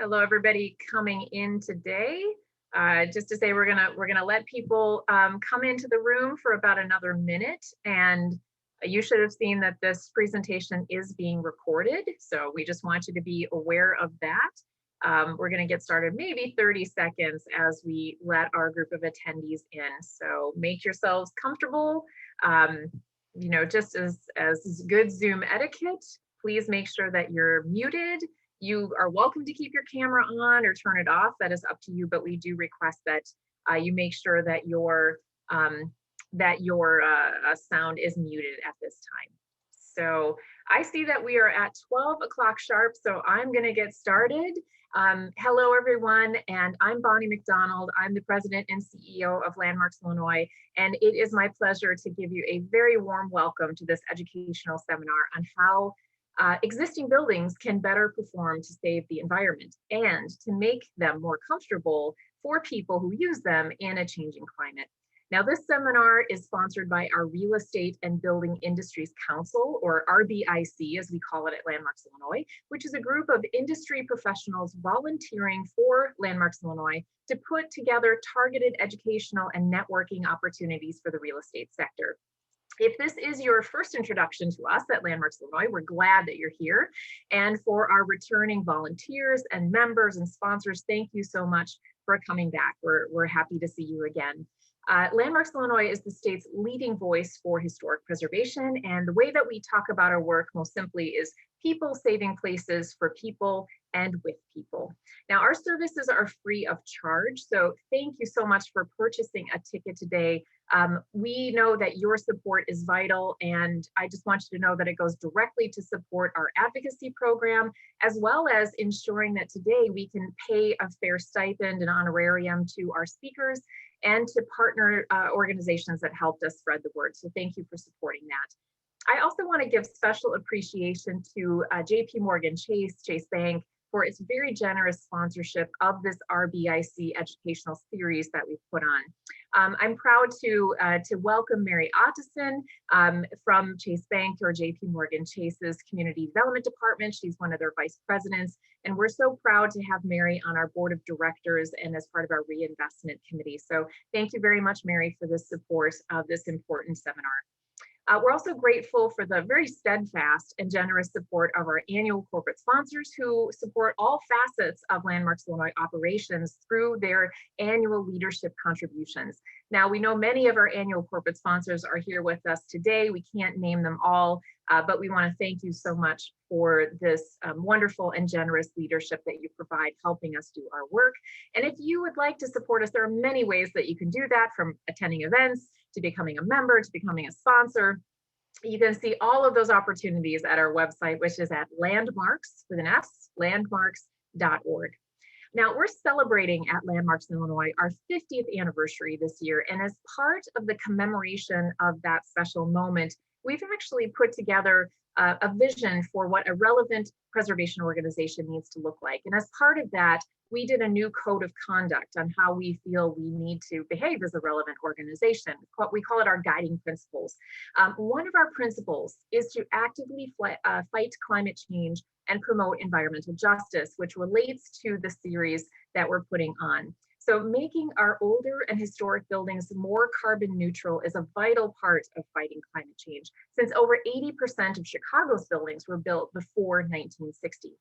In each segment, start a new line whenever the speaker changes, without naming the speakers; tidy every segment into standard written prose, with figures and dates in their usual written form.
Hello, everybody coming in today. Just to say, we're gonna let people come into the room for about another minute, and you should have seen that this presentation is being recorded. So we just want you to be aware of that. We're gonna get started maybe 30 seconds as we let our group of attendees in. So make yourselves comfortable. Just as good Zoom etiquette, please make sure that you're muted. You are welcome to keep your camera on or turn it off. That is up to you, but we do request that you make sure that your sound is muted at this time. So I see that we are at 12 o'clock sharp, so I'm going to get started. Hello, everyone, and I'm Bonnie McDonald. I'm the president and CEO of Landmarks Illinois, and it is my pleasure to give you a very warm welcome to this educational seminar on how existing buildings can better perform to save the environment and to make them more comfortable for people who use them in a changing climate. Now, this seminar is sponsored by our Real Estate and Building Industries Council, or RBIC, as we call it at Landmarks Illinois, which is a group of industry professionals volunteering for Landmarks Illinois to put together targeted educational and networking opportunities for the real estate sector. If this is your first introduction to us at Landmarks Illinois, we're glad that you're here. And for our returning volunteers and members and sponsors, thank you so much for coming back. We're happy to see you again. Landmarks Illinois is the state's leading voice for historic preservation. And the way that we talk about our work most simply is people saving places for people and with people. Now, our services are free of charge. So thank you so much for purchasing a ticket today. We know that your support is vital, and I just want you to know that it goes directly to support our advocacy program, as well as ensuring that today we can pay a fair stipend and honorarium to our speakers and to partner organizations that helped us spread the word. So thank you for supporting that. I also want to give special appreciation to JP Chase Bank, for its very generous sponsorship of this RBIC educational series that we've put on. I'm proud to welcome Mary Otteson from Chase Bank or JP Chase's Community Development Department. She's one of their vice presidents, and we're so proud to have Mary on our board of directors and as part of our reinvestment committee. So thank you very much, Mary, for the support of this important seminar. We're also grateful for the very steadfast and generous support of our annual corporate sponsors who support all facets of Landmarks Illinois operations through their annual leadership contributions. Now, we know many of our annual corporate sponsors are here with us today. We can't name them all, but we want to thank you so much for this wonderful and generous leadership that you provide helping us do our work. And if you would like to support us, there are many ways that you can do that, from attending events, to becoming a member, to becoming a sponsor. You can see all of those opportunities at our website, which is at landmarks, with an S, landmarks.org. Now, we're celebrating at Landmarks Illinois our 50th anniversary this year, and as part of the commemoration of that special moment, we've actually put together a vision for what a relevant preservation organization needs to look like. And as part of that, we did a new code of conduct on how we feel we need to behave as a relevant organization. We call it our guiding principles. One of our principles is to actively fight climate change and promote environmental justice, which relates to the series that we're putting on. So making our older and historic buildings more carbon neutral is a vital part of fighting climate change, since over 80% of Chicago's buildings were built before 1960.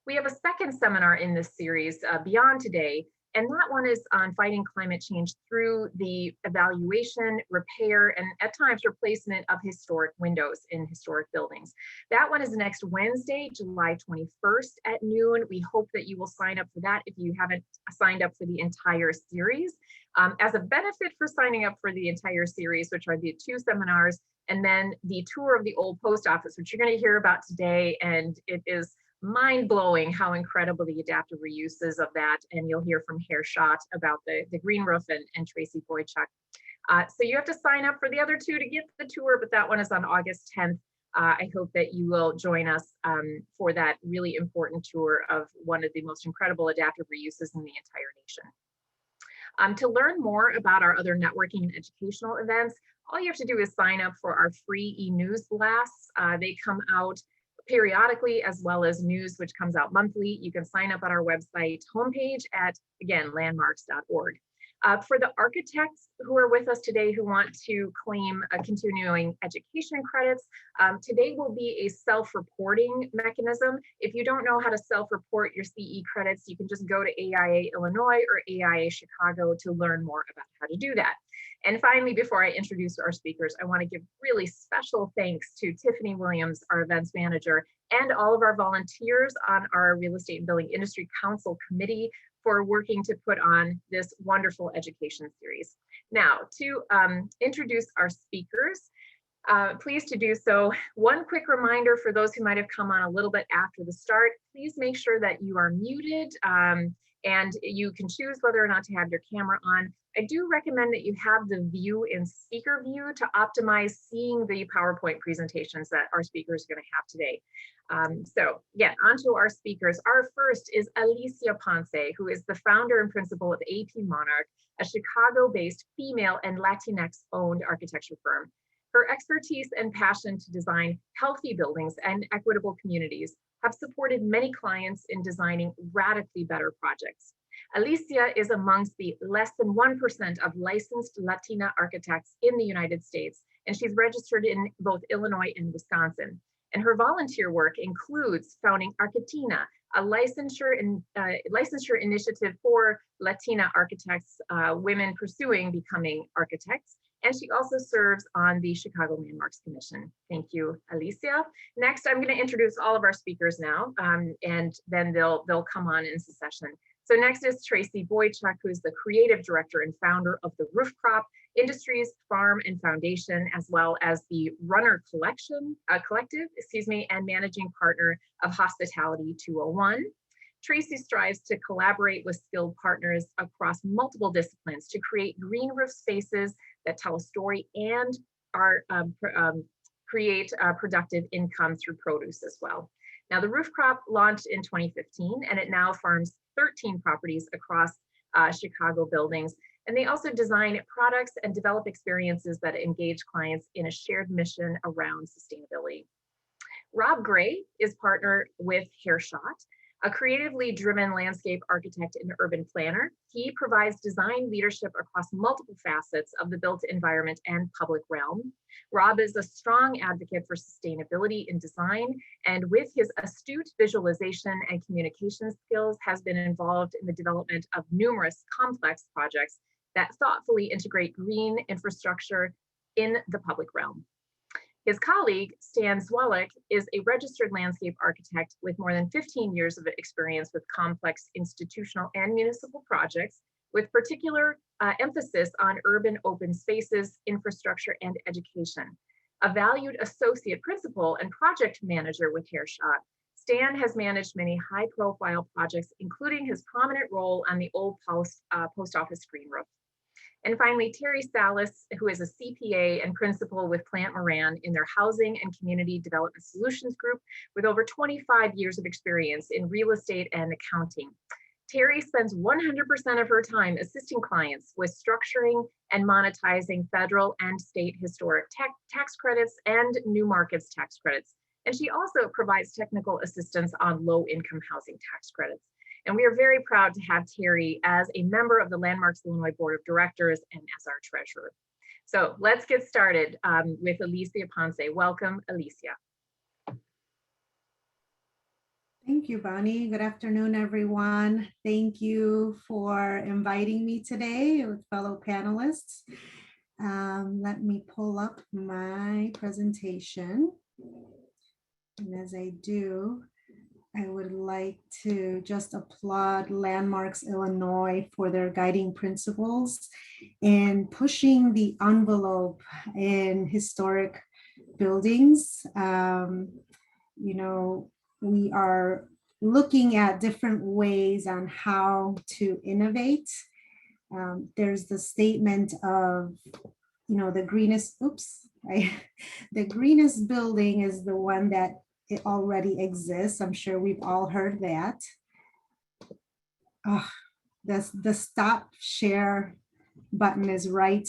We have a second seminar in this series, Beyond Today, and that one is on fighting climate change through the evaluation, repair, and at times replacement of historic windows in historic buildings. That one is next Wednesday, July 21st at noon. We hope that you will sign up for that if you haven't signed up for the entire series. As a benefit for signing up for the entire series, which are the two seminars, and then the tour of the old post office, which you're going to hear about today, and it is mind-blowing how incredible the adaptive reuse is of that, and you'll hear from Hare Schott about the green roof and Tracy Boychuk. So you have to sign up for the other two to get the tour, but that one is on August 10th. I hope that you will join us for that really important tour of one of the most incredible adaptive reuses in the entire nation. To learn more about our other networking and educational events, all you have to do is sign up for our free e-news blasts. They come out periodically, as well as news, which comes out monthly. You can sign up at our website homepage at, again, landmarks.org. For the architects who are with us today who want to claim a continuing education credits, today will be a self-reporting mechanism. If you don't know how to self-report your CE credits, you can just go to AIA Illinois or AIA Chicago to learn more about how to do that. And finally, before I introduce our speakers, I want to give really special thanks to Tiffany Williams, our events manager, and all of our volunteers on our Real Estate and Building Industry Council committee for working to put on this wonderful education series. Now, to introduce our speakers, pleased to do so. One quick reminder for those who might have come on a little bit after the start, please make sure that you are muted and you can choose whether or not to have your camera on. I do recommend that you have the view in speaker view to optimize seeing the PowerPoint presentations that our speakers are going to have today. So yeah, onto our speakers. Our first is Alicia Ponce, who is the founder and principal of AP Monarch, a Chicago-based female and Latinx-owned architecture firm. Her expertise and passion to design healthy buildings and equitable communities have supported many clients in designing radically better projects. Alicia is amongst the less than 1% of licensed Latina architects in the United States, and she's registered in both Illinois and Wisconsin. And her volunteer work includes founding Architina, a licensure initiative for Latina architects, women pursuing becoming architects. And she also serves on the Chicago Landmarks Commission. Thank you, Alicia. Next, I'm going to introduce all of our speakers now, and then they'll come on in succession. So next is Tracy Boychuk, who's the creative director and founder of the Rooftop Industries Farm and Foundation, as well as the Runner Collective, and managing partner of Hospitality 201. Tracy strives to collaborate with skilled partners across multiple disciplines to create green roof spaces that tell a story and create productive income through produce as well. Now, the Roof Crop launched in 2015, and it now farms 13 properties across Chicago buildings. And they also design products and develop experiences that engage clients in a shared mission around sustainability. Rob Gray is partnered with Hairshot, a creatively driven landscape architect and urban planner. He provides design leadership across multiple facets of the built environment and public realm. Rob is a strong advocate for sustainability in design, and with his astute visualization and communication skills, has been involved in the development of numerous complex projects that thoughtfully integrate green infrastructure in the public realm. His colleague, Stan Zwolek, is a registered landscape architect with more than 15 years of experience with complex institutional and municipal projects, with particular emphasis on urban open spaces, infrastructure, and education. A valued associate principal and project manager with Hairshot, Stan has managed many high-profile projects, including his prominent role on the old post office green roof. And finally, Terry Salas, who is a CPA and principal with Plant Moran in their Housing and Community Development Solutions Group, with over 25 years of experience in real estate and accounting. Terry spends 100% of her time assisting clients with structuring and monetizing federal and state historic tax credits and new markets tax credits. And she also provides technical assistance on low-income housing tax credits. And we are very proud to have Terry as a member of the Landmarks Illinois Board of Directors and as our treasurer. So let's get started with Alicia Ponce. Welcome, Alicia.
Thank you, Bonnie. Good afternoon, everyone. Thank you for inviting me today with fellow panelists. Let me pull up my presentation. And as I do, I would like to just applaud Landmarks Illinois for their guiding principles in pushing the envelope in historic buildings. You know, we are looking at different ways on how to innovate. There's the statement of, you know, the greenest building is the one that it already exists. I'm sure we've all heard that. The stop share button is right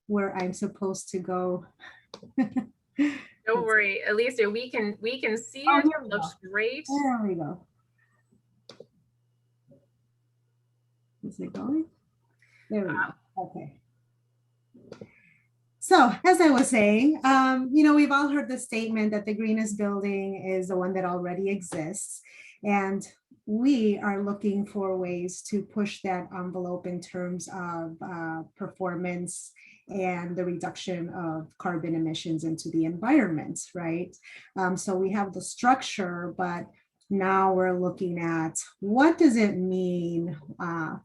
where I'm supposed to go.
Don't worry, Alicia, we can see
Oh,
it.
here we go.
Looks great.
There we go. Is it going? There we go. Okay. So as I was saying, we've all heard the statement that the greenest building is the one that already exists. And we are looking for ways to push that envelope in terms of performance and the reduction of carbon emissions into the environment, right? So we have the structure, but now we're looking at what does it mean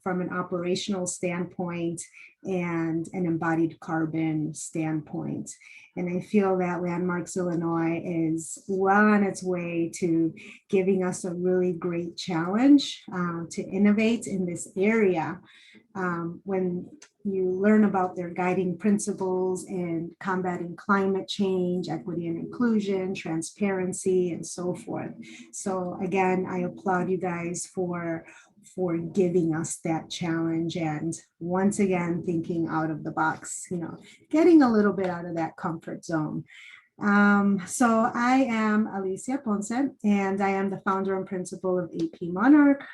from an operational standpoint and an embodied carbon standpoint. And I feel that Landmarks Illinois is well on its way to giving us a really great challenge to innovate in this area. When you learn about their guiding principles in combating climate change, equity and inclusion, transparency, and so forth. So again, I applaud you guys for giving us that challenge, and once again thinking out of the box, getting a little bit out of that comfort zone. So I am Alicia Ponce, and I am the founder and principal of AP Monarch,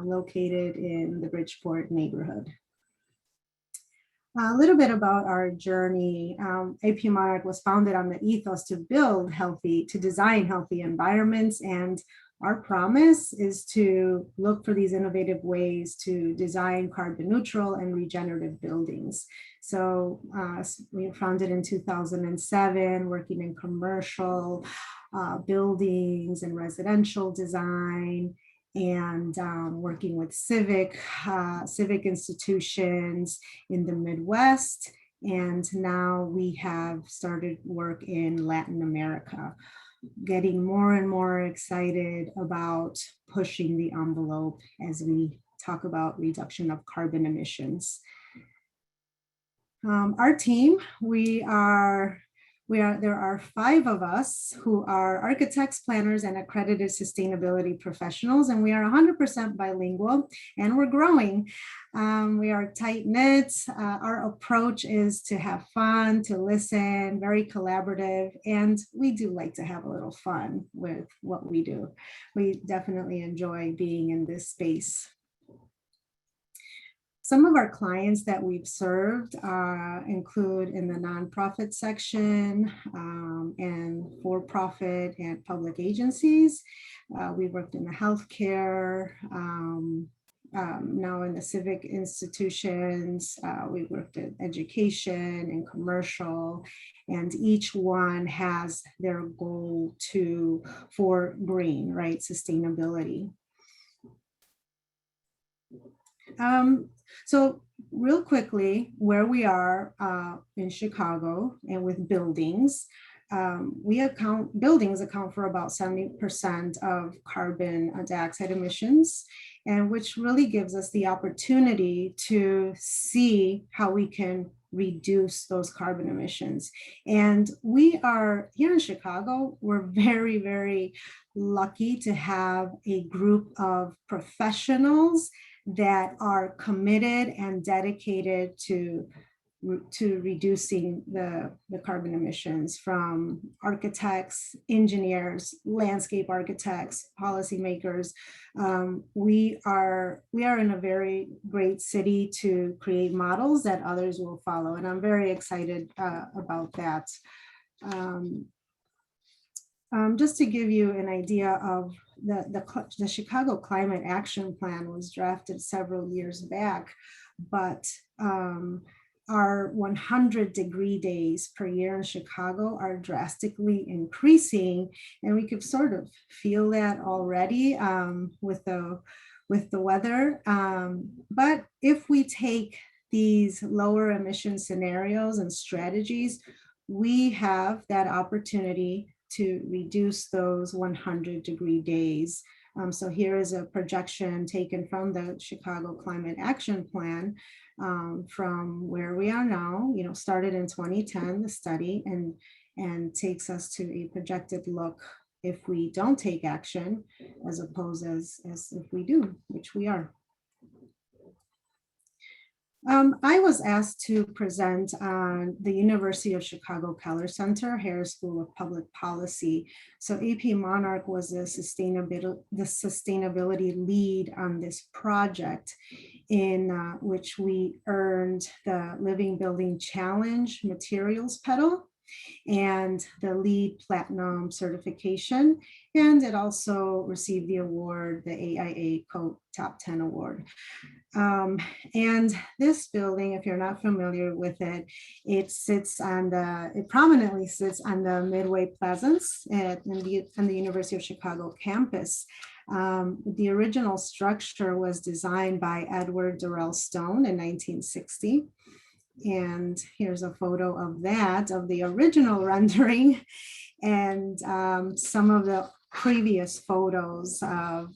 located in the Bridgeport neighborhood. A little bit about our journey. AP Monarch was founded on the ethos to design healthy environments, and our promise is to look for these innovative ways to design carbon neutral and regenerative buildings. So we were founded in 2007, working in commercial buildings and residential design, and working with civic institutions in the Midwest. And now we have started work in Latin America, getting more and more excited about pushing the envelope as we talk about reduction of carbon emissions. Our team, there are 5 of us who are architects, planners, and accredited sustainability professionals, and we are 100% bilingual, and we're growing. We are tight-knit. Our approach is to have fun, to listen, very collaborative, and we do like to have a little fun with what we do. We definitely enjoy being in this space. Some of our clients that we've served include in the nonprofit section and for-profit and public agencies. We worked in the healthcare, now in the civic institutions. We worked in education and commercial, and each one has their goal for green, right? Sustainability. So real quickly, where we are in Chicago and with buildings, buildings account for about 70% of carbon dioxide emissions, and which really gives us the opportunity to see how we can reduce those carbon emissions. And we are here in Chicago, we're very, very lucky to have a group of professionals that are committed and dedicated to reducing the carbon emissions, from architects, engineers, landscape architects, policymakers. We are in a very great city to create models that others will follow, and I'm very excited about that. Just to give you an idea of the Chicago Climate Action Plan was drafted several years back, but our 100-degree days per year in Chicago are drastically increasing, and we could sort of feel that already with the weather. But if we take these lower emission scenarios and strategies, we have that opportunity to reduce those 100-degree days. So here is a projection taken from the Chicago Climate Action Plan from where we are now, started in 2010, the study, and takes us to a projected look if we don't take action, as opposed as if we do, which we are. I was asked to present on the University of Chicago Keller Center, Harris School of Public Policy. So AP Monarch was the sustainability lead on this project, in which we earned the Living Building Challenge Materials Pedal and the LEED Platinum certification. And it also received the award, the AIA Code Top 10 Award. And this building, if you're not familiar with it, it prominently sits on the Midway Plaisance on the University of Chicago campus. The original structure was designed by Edward Durrell Stone in 1960. And here's a photo of that, of the original rendering, and some of the previous photos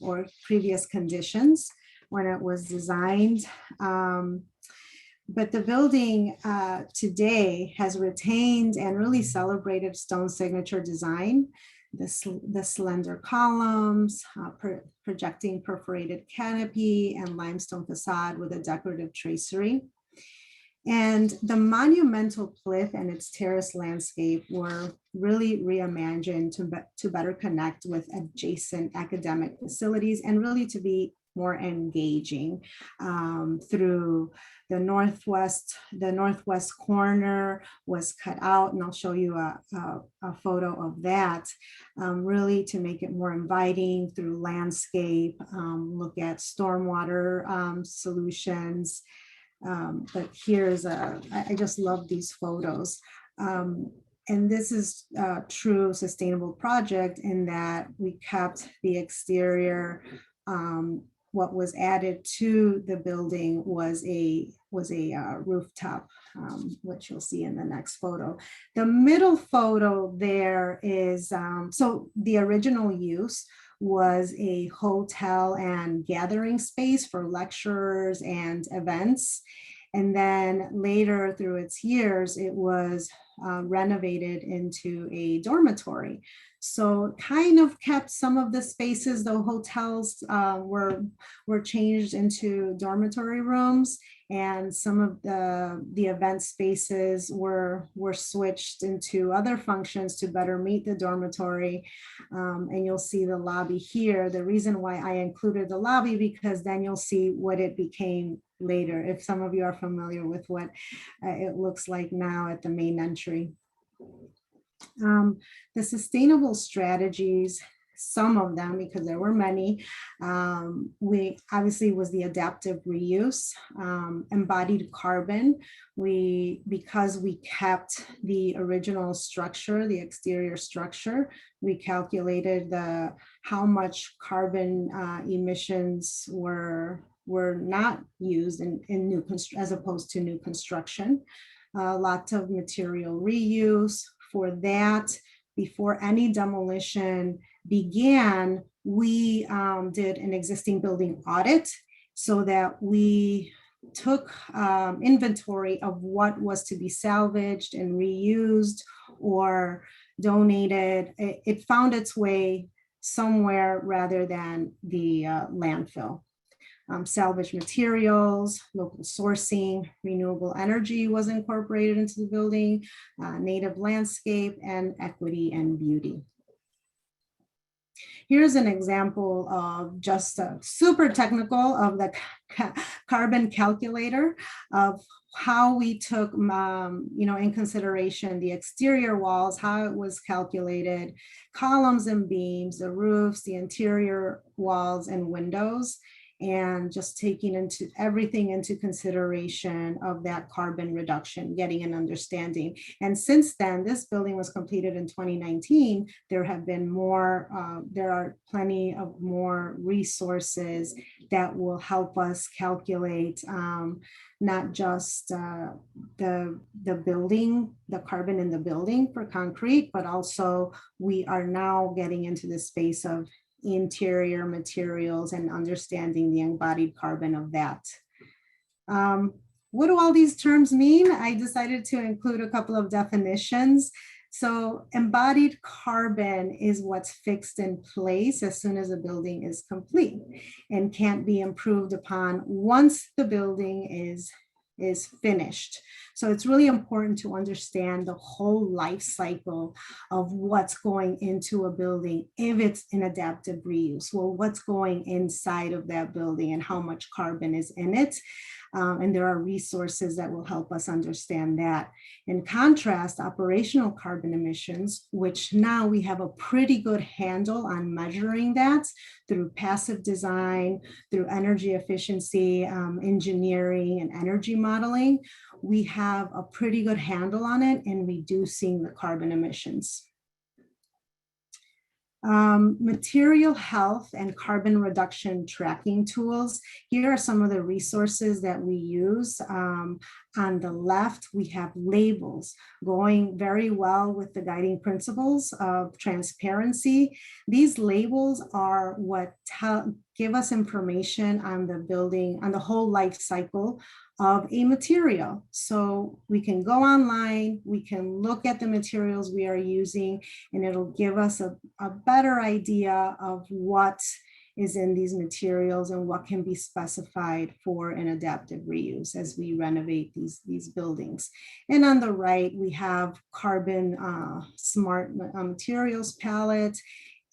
or previous conditions when it was designed. But the building today has retained and really celebrated Stone's signature design, the slender columns, projecting perforated canopy, and limestone facade with a decorative tracery. And the monumental cliff and its terrace landscape were really reimagined to better connect with adjacent academic facilities and really to be more engaging through the northwest corner was cut out, and I'll show you a photo of that, really to make it more inviting through landscape, look at stormwater solutions. But here's I just love these photos. And this is a true sustainable project in that we kept the exterior. What was added to the building was a rooftop, which you'll see in the next photo. The middle photo there is, so the original use was a hotel and gathering space for lecturers and events. And then later through its years, it was renovated into a dormitory. So kind of kept some of the spaces, though hotels were changed into dormitory rooms, and some of the event spaces were switched into other functions to better meet the dormitory. And you'll see the lobby here. The reason why I included the lobby, because then you'll see what it became later, if some of you are familiar with what it looks like now at the main entry. The sustainable strategies, some of them, because there were many, we obviously was the adaptive reuse, embodied carbon. Because we kept the original structure, the exterior structure, we calculated how much carbon emissions were not used in new as opposed to new construction. Lots of material reuse. For that, before any demolition began, we did an existing building audit so that we took inventory of what was to be salvaged and reused or donated. It found its way somewhere rather than the landfill. Salvage materials, local sourcing, renewable energy was incorporated into the building, native landscape, and equity and beauty. Here's an example of just a super technical of the carbon calculator of how we took, in consideration the exterior walls, how it was calculated, columns and beams, the roofs, the interior walls and windows, and just taking everything into consideration of that carbon reduction, getting an understanding. And since then, this building was completed in 2019. There have been more, there are plenty of more resources that will help us calculate not just the building, the carbon in the building for concrete, but also we are now getting into the space of interior materials and understanding the embodied carbon of that. What do all these terms mean? I decided to include a couple of definitions. So embodied carbon is what's fixed in place as soon as a building is complete and can't be improved upon once the building is is finished. So it's really important to understand the whole life cycle of what's going into a building if it's an adaptive reuse. Well, what's going inside of that building and how much carbon is in it. And there are resources that will help us understand that. In contrast, operational carbon emissions, which now we have a pretty good handle on measuring that through passive design, through energy efficiency, engineering, and energy modeling, we have a pretty good handle on it in reducing the carbon emissions. Material health and carbon reduction tracking tools. Here are some of the resources that we use. On the left, we have labels going very well with the guiding principles of transparency. These labels are what give us information on the building, on the whole life cycle of a material. So we can go online, we can look at the materials we are using, and it'll give us a better idea of what is in these materials and what can be specified for an adaptive reuse as we renovate these buildings. And on the right, we have carbon smart materials palette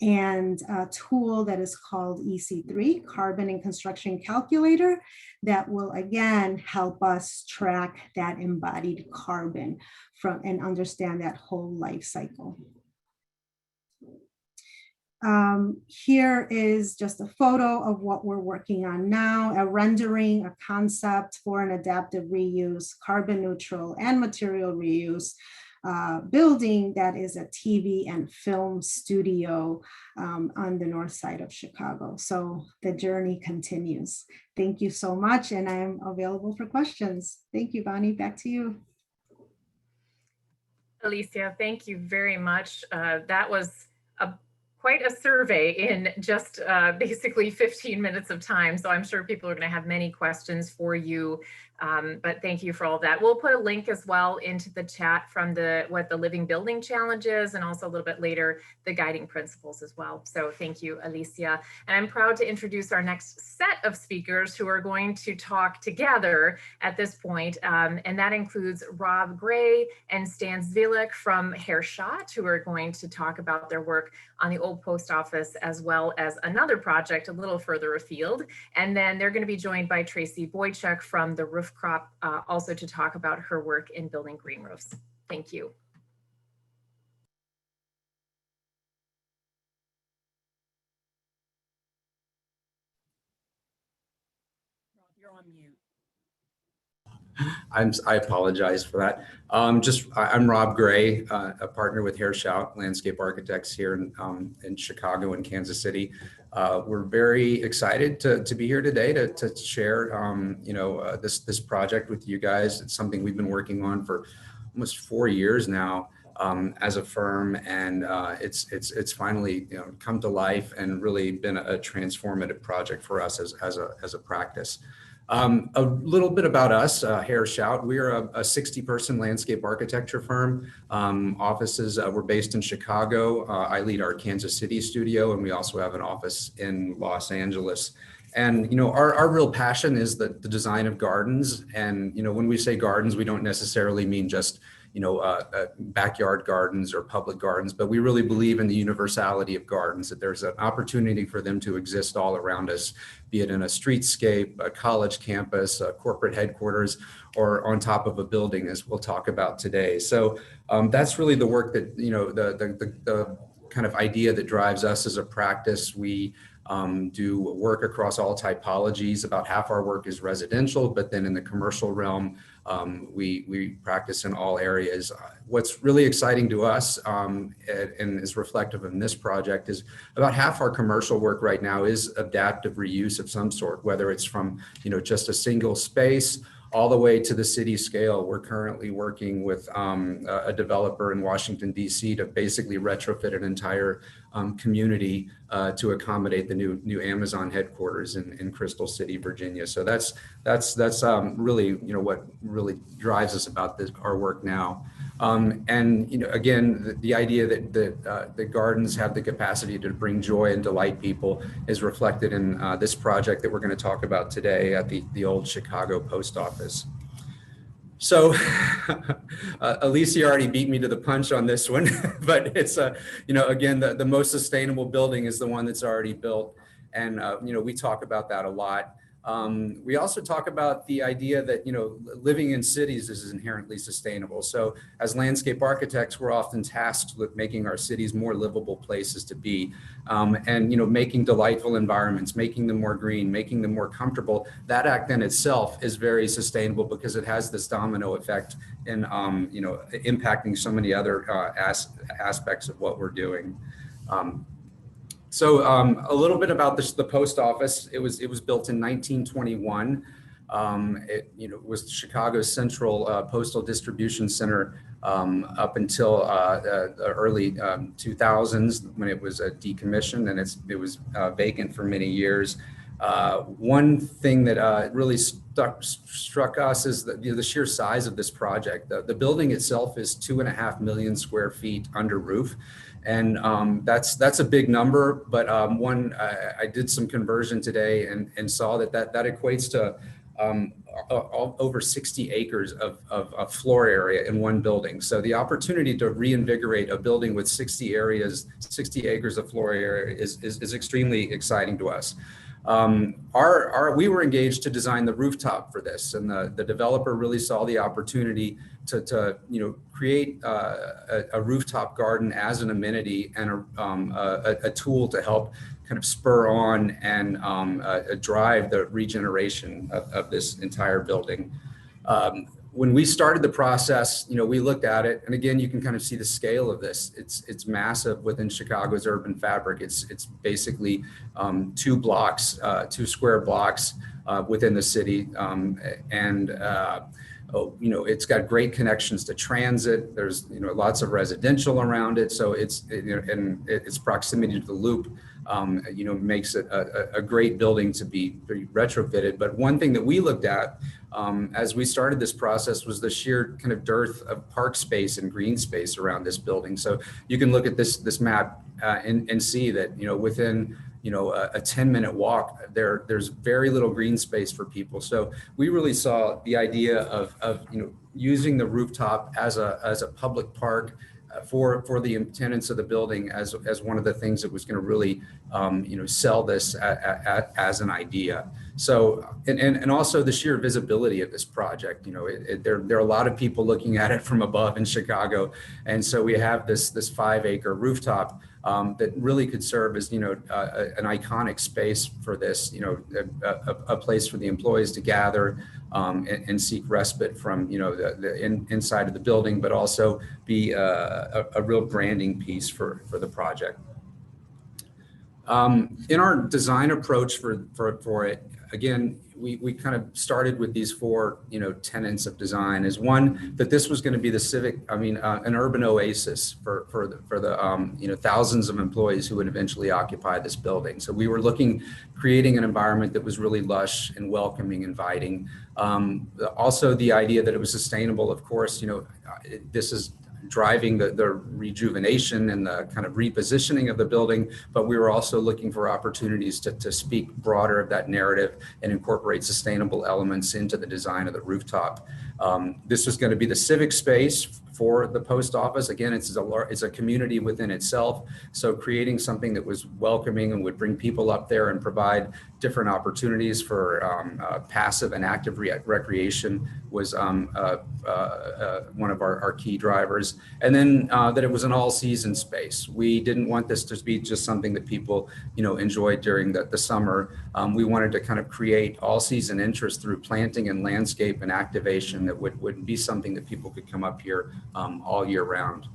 and a tool that is called EC3, Carbon and Construction Calculator, that will again help us track that embodied carbon and understand that whole life cycle. Here is just a photo of what we're working on now, a rendering, a concept for an adaptive reuse, carbon neutral and material reuse building that is a TV and film studio on the north side of Chicago. So the journey continues. Thank you so much, and I am available for questions. Thank you, Bonnie, back to you.
Alicia, thank you very much. That was quite a survey in just basically 15 minutes of time. So I'm sure people are going to have many questions for you. But thank you for all that. We'll put a link as well into the chat from what the Living Building Challenge is, and also a little bit later, the guiding principles as well. So thank you, Alicia. And I'm proud to introduce our next set of speakers who are going to talk together at this point. And that includes Rob Gray and Stan Zwilich from Heerschot, who are going to talk about their work on the old post office, as well as another project a little further afield. And then they're going to be joined by Tracy Boychuk from the Rooftop, also to talk about her work in building green roofs. Thank you.
Rob, you're on mute.
I apologize for that. I'm Rob Gray, a partner with Heerschot Landscape Architects here in Chicago and Kansas City. We're very excited to be here today to share this project with you guys. It's something we've been working on for almost 4 years now as a firm, and it's finally come to life and really been a transformative project for us as a practice. A little bit about us, Heerschot. We are a 60-person landscape architecture firm. Offices, we're based in Chicago. I lead our Kansas City studio, and we also have an office in Los Angeles. And our real passion is the design of gardens. And when we say gardens, we don't necessarily mean just backyard gardens or public gardens, but we really believe in the universality of gardens, that there's an opportunity for them to exist all around us, be it in a streetscape, a college campus, a corporate headquarters, or on top of a building, as we'll talk about today. So that's really the work that, the kind of idea that drives us as a practice. We do work across all typologies. About half our work is residential, but then in the commercial realm, we practice in all areas. What's really exciting to us and is reflective in this project is about half our commercial work right now is adaptive reuse of some sort, whether it's from just a single space all the way to the city scale. We're currently working with a developer in Washington, D.C. to basically retrofit an entire community to accommodate the new Amazon headquarters in Crystal City, Virginia. So that's really what really drives us about our work now. And again, the idea that the gardens have the capacity to bring joy and delight people is reflected in this project that we're going to talk about today at the old Chicago Post Office. So Alicia already beat me to the punch on this one, but it's again, the most sustainable building is the one that's already built. And, we talk about that a lot. We also talk about the idea that, living in cities is inherently sustainable. So as landscape architects, we're often tasked with making our cities more livable places to be, and, making delightful environments, making them more green, making them more comfortable. That act in itself is very sustainable because it has this domino effect in, impacting so many other aspects of what we're doing. So a little bit about the post office. It was built in 1921. It was Chicago's central postal distribution center up until the early 2000s when it was decommissioned, and it was vacant for many years. One thing that really struck us is the sheer size of this project. The building itself is 2.5 million square feet under roof. And that's a big number, but I did some conversion today and saw that equates to over 60 acres of floor area in one building. So the opportunity to reinvigorate a building with 60 acres of floor area is extremely exciting to us. We were engaged to design the rooftop for this, and the developer really saw the opportunity to create a rooftop garden as an amenity and a tool to help kind of spur on and drive the regeneration of this entire building. When we started the process, we looked at it, and again, you can kind of see the scale of this. It's massive within Chicago's urban fabric. It's basically 2 square blocks within the city, it's got great connections to transit. There's lots of residential around it, so and its proximity to the loop makes it a great building to be retrofitted. But one thing that we looked at as we started this process was the sheer kind of dearth of park space and green space around this building. So you can look at this map and see that within a 10-minute walk, there's very little green space for people. So we really saw the idea of using the rooftop as a public park for the tenants of the building as one of the things that was going to really sell this as an idea. So and also the sheer visibility of this project. There are a lot of people looking at it from above in Chicago, and so we have this 5-acre rooftop that really could serve as an iconic space for this, a place for the employees to gather and seek respite from the inside of the building, but also be a real branding piece for the project. In our design approach for it, again, we kind of started with these 4 tenets of design. Is one, that this was going to be an urban oasis for the thousands of employees who would eventually occupy this building. So we were creating an environment that was really lush and welcoming, inviting. Also the idea that it was sustainable. Of course, this is driving the rejuvenation and the kind of repositioning of the building, but we were also looking for opportunities to speak broader of that narrative and incorporate sustainable elements into the design of the rooftop. This was going to be the civic space for the post office. Again, it's a community within itself. So creating something that was welcoming and would bring people up there and provide different opportunities for passive and active recreation was one of our key drivers. And then that it was an all-season space. We didn't want this to be just something that people enjoyed during the summer. We wanted to kind of create all-season interest through planting and landscape and activation that would be something that people could come up here all year round.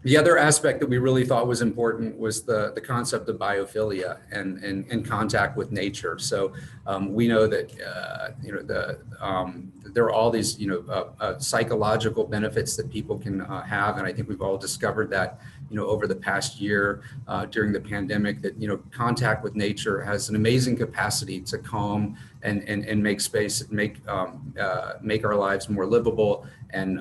The other aspect that we really thought was important was the concept of biophilia and contact with nature. So we know that there are all these psychological benefits that people can have, and I think we've all discovered that over the past year during the pandemic, that contact with nature has an amazing capacity to calm and make space, make our lives more livable. And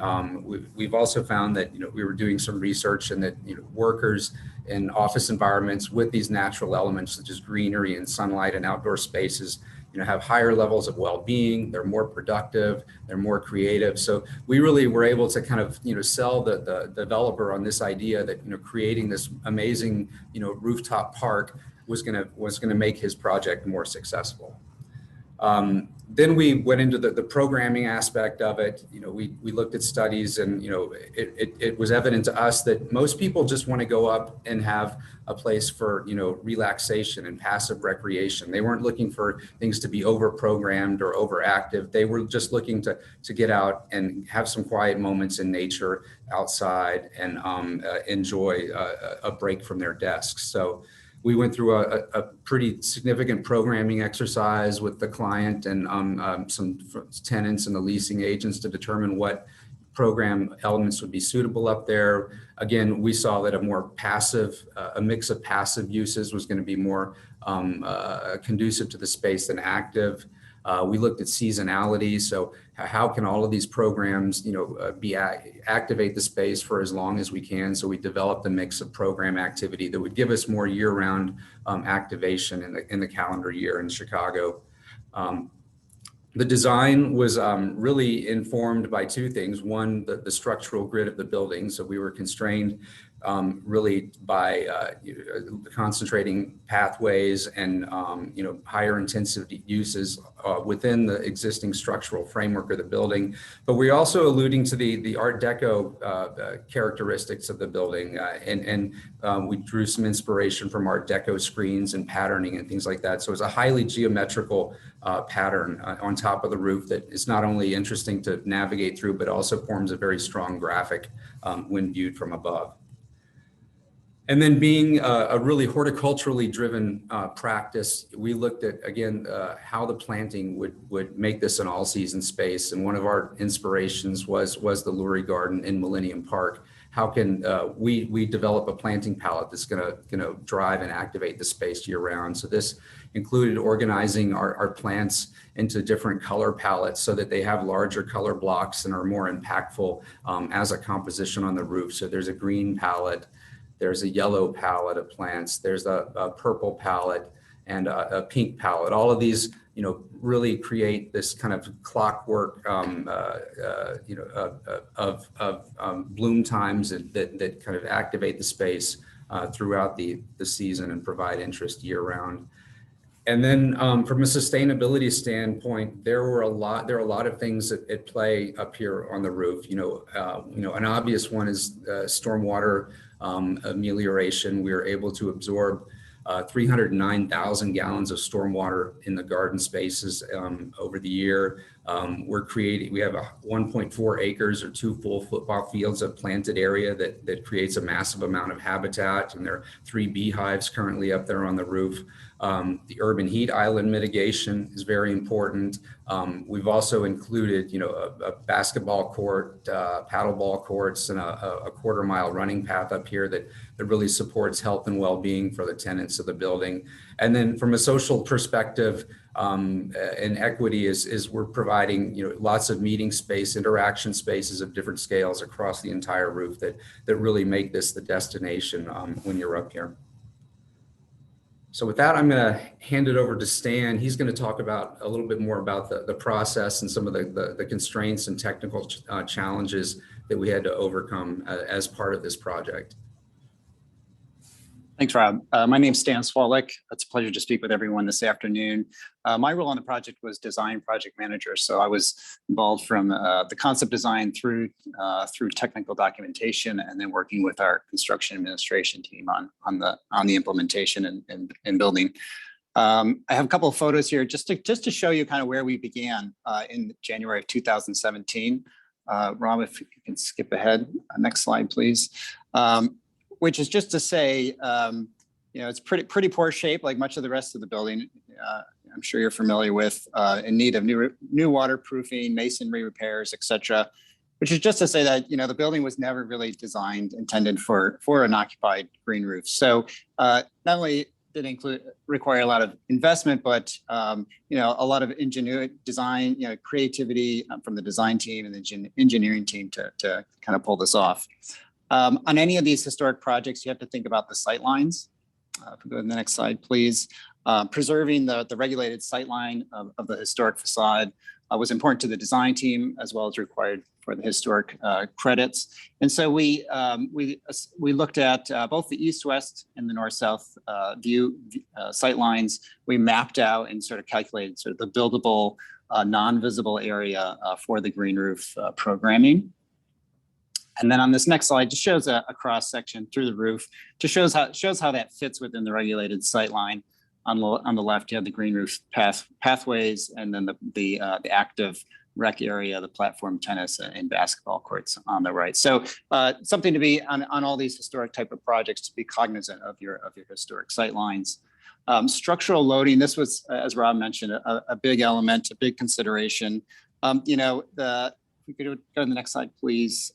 we've also found that we were doing some research, and that workers in office environments with these natural elements such as greenery and sunlight and outdoor spaces have higher levels of well-being, they're more productive, they're more creative. So we really were able to kind of, sell the developer on this idea that, creating this amazing, rooftop park was gonna make his project more successful. Then we went into the programming aspect of it. We looked at studies, and it was evident to us that most people just want to go up and have a place for relaxation and passive recreation. They weren't looking for things to be over-programmed or overactive. They were just looking to get out and have some quiet moments in nature outside and enjoy a break from their desks. So we went through a pretty significant programming exercise with the client and some tenants and the leasing agents to determine what program elements would be suitable up there. Again, we saw that a mix of passive uses was going to be more conducive to the space than active. We looked at seasonality. So how can all of these programs, activate the space for as long as we can? So we developed a mix of program activity that would give us more year-round activation in the calendar year in Chicago. The design was really informed by two things. One, the structural grid of the building. So we were constrained really by concentrating pathways and higher intensity uses within the existing structural framework of the building. But we're also alluding to the Art Deco characteristics of the building, and we drew some inspiration from Art Deco screens and patterning and things like that. So it's a highly geometrical pattern on top of the roof that is not only interesting to navigate through, but also forms a very strong graphic when viewed from above. And then being a really horticulturally driven practice, we looked at, again, how the planting would make this an all-season space. And one of our inspirations was the Lurie Garden in Millennium Park. How can we develop a planting palette that's gonna drive and activate the space year-round? So this included organizing our plants into different color palettes so that they have larger color blocks and are more impactful as a composition on the roof. So there's a green palette, there's a yellow palette of plants, there's a purple palette, and a pink palette. All of these, really create this kind of clockwork, of bloom times that kind of activate the space throughout the season and provide interest year round. And then from a sustainability standpoint, there are a lot of things at play up here on the roof. An obvious one is stormwater amelioration. We are able to absorb 309,000 gallons of stormwater in the garden spaces over the year. We have 1.4 acres or 2 full football fields of planted area that creates a massive amount of habitat, and there are 3 beehives currently up there on the roof. The urban heat island mitigation is very important. We've also included, a basketball court, paddleball courts, and a quarter-mile running path up here that really supports health and well-being for the tenants of the building. And then from a social perspective, and equity is we're providing, lots of meeting space, interaction spaces of different scales across the entire roof that really make this the destination when you're up here. So with that, I'm going to hand it over to Stan. He's going to talk about a little bit more about the process and some of the constraints and technical challenges that we had to overcome as part of this project.
Thanks, Rob. My name's Stan Swalik. It's a pleasure to speak with everyone this afternoon. My role on the project was design project manager. So I was involved from the concept design through technical documentation, and then working with our construction administration team on the implementation and building. I have a couple of photos here just to show you kind of where we began in January of 2017. Rob, if you can skip ahead. Next slide, please. Which is just to say, it's pretty poor shape, like much of the rest of the building. I'm sure you're familiar with, in need of new waterproofing, masonry repairs, etc. Which is just to say that the building was never really intended for an occupied green roof. So not only did it require a lot of investment, but a lot of ingenuity, design, creativity from the design team and the engineering team to kind of pull this off. On any of these historic projects, you have to think about the sight lines. If we go to the next slide, please. Preserving the regulated sightline of the historic facade was important to the design team as well as required for the historic credits. And so we looked at both the east-west and the north-south view sight lines. We mapped out and sort of calculated sort of the buildable non-visible area for the green roof programming. And then on this next slide, just shows a cross section through the roof, just shows how that fits within the regulated sight line. On the left, you have the green roof pathways, and then the active rec area, the platform tennis and basketball courts on the right. So something to be on all these historic type of projects, to be cognizant of your historic sight lines. Structural loading, this was, as Rob mentioned, a big element, a big consideration. You know, if we could go to the next slide, please.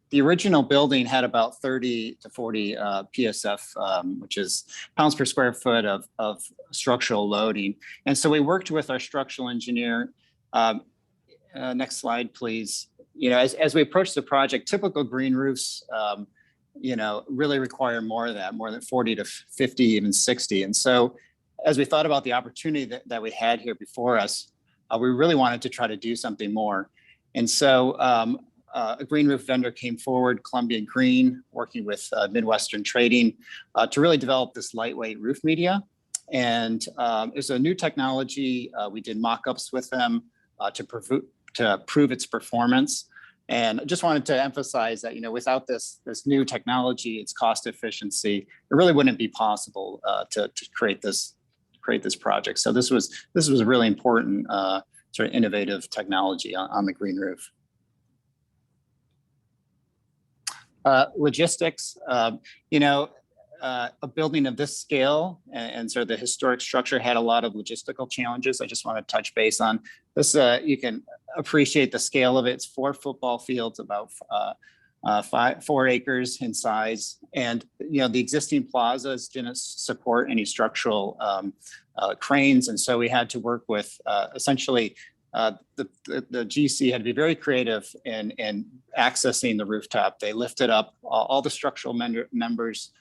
The original building had about 30 to 40 PSF, which is pounds per square foot of structural loading. And so we worked with our structural engineer. Next slide, please. You know, as we approach the project, typical green roofs, you know, really require more of that, more than 40 to 50, even 60. And so as we thought about the opportunity that we had here before us, we really wanted to try to do something more. And so a green roof vendor came forward, Columbia Green, working with Midwestern Trading to really develop this lightweight roof media. And it's a new technology. We did mock-ups with them to prove its performance. And I just wanted to emphasize that, you know, without this new technology, its cost efficiency, it really wouldn't be possible to create this project. So this was a really important sort of innovative technology on the green roof. Logistics, you know, a building of this scale and sort of the historic structure had a lot of logistical challenges. I just want to touch base on this. You can appreciate the scale of it. It's 4 football fields, about 4 acres in size. And, you know, the existing plazas didn't support any structural cranes. And so we had to work with essentially the GC had to be very creative in accessing the rooftop. They lifted up all the structural members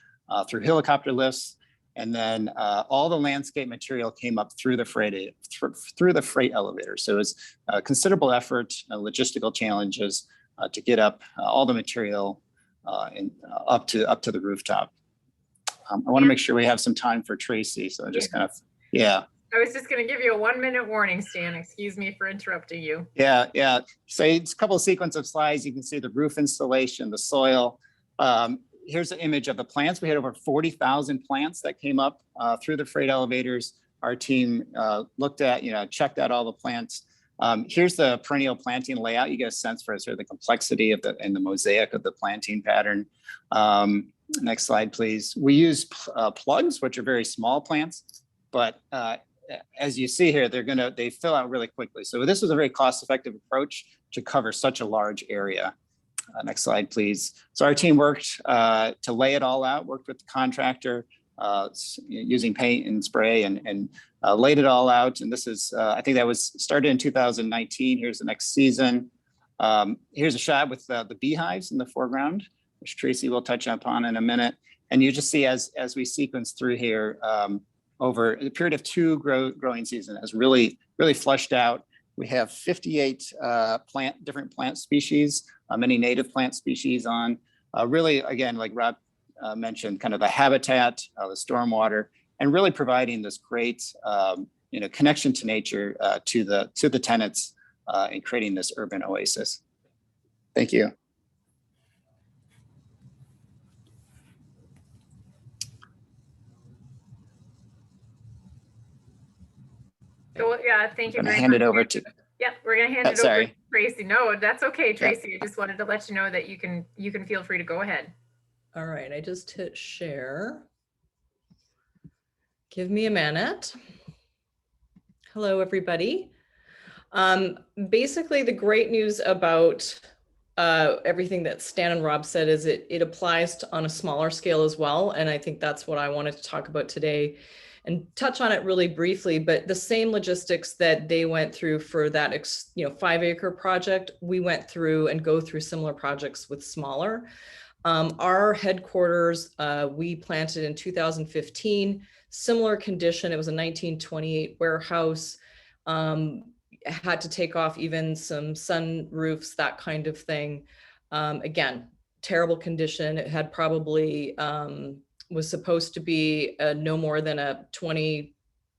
through helicopter lifts, and then all the landscape material came up through the freight elevator. So it was a considerable effort, logistical challenges to get up all the material up to the rooftop. I want to make sure we have some time for Tracy. So I just kind of, yeah.
I was just going to give you a 1-minute warning, Stan. Excuse me for interrupting you.
Yeah. So it's a couple of sequence of slides. You can see the roof installation, the soil. Here's an image of the plants. We had over 40,000 plants that came up through the freight elevators. Our team looked at, you know, checked out all the plants. Here's the perennial planting layout. You get a sense for sort of the complexity of the mosaic of the planting pattern. Next slide, please. We use plugs, which are very small plants, but as you see here, they fill out really quickly. So this was a very cost-effective approach to cover such a large area. Next slide, please. So our team worked to lay it all out, worked with the contractor using paint and spray and laid it all out. And this is, I think that was started in 2019. Here's the next season. Here's a shot with the beehives in the foreground, which Tracy will touch upon in a minute. And you just see as we sequence through here, over the period of 2 growing season has really flushed out. We have 58 different plant species, many native plant species on. Really, again, like Rob mentioned, kind of the habitat, the stormwater, and really providing this great, you know, connection to nature to the tenants and creating this urban oasis. Thank you.
So, yeah, thank you.
I'm going to hand it over to.
Yep, we're going to hand it over
Sorry.
to Tracy. No, that's okay, Tracy. I just wanted to let you know that you can feel free to go ahead.
All right, I just hit share. Give me a minute. Hello, everybody. Basically, the great news about everything that Stan and Rob said is it applies on a smaller scale as well. And I think that's what I wanted to talk about today and touch on it really briefly. But the same logistics that they went through for that 5-acre project, we went through and go through similar projects with smaller. Our headquarters, we planted in 2015, similar condition. It was a 1928 warehouse. Had to take off even some sun roofs, that kind of thing. Again, terrible condition. It had probably, was supposed to be no more than a 20